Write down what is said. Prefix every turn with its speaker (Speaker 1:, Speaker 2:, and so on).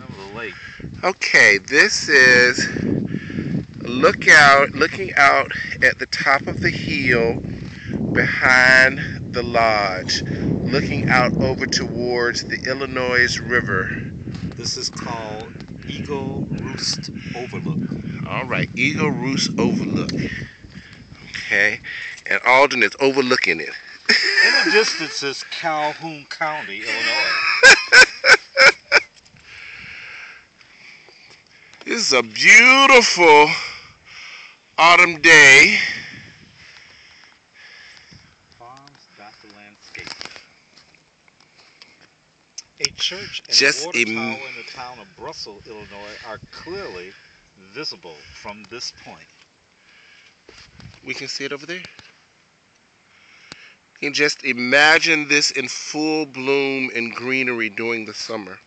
Speaker 1: Remember the lake.
Speaker 2: Okay, this is looking out at the top of the hill behind the lodge, looking out over towards the Illinois River.
Speaker 1: This is called Eagle Roost Overlook.
Speaker 2: All right, Eagle Roost Overlook. Okay, and Alden is overlooking it.
Speaker 1: In the distance is Calhoun County, Illinois.
Speaker 2: This is a beautiful autumn day.
Speaker 1: Farms dot the landscape. A church and
Speaker 2: Just
Speaker 1: a water tower in the town of Brussels, Illinois are clearly visible from this point.
Speaker 2: We can see it over there. You can just imagine this in full bloom and greenery during the summer.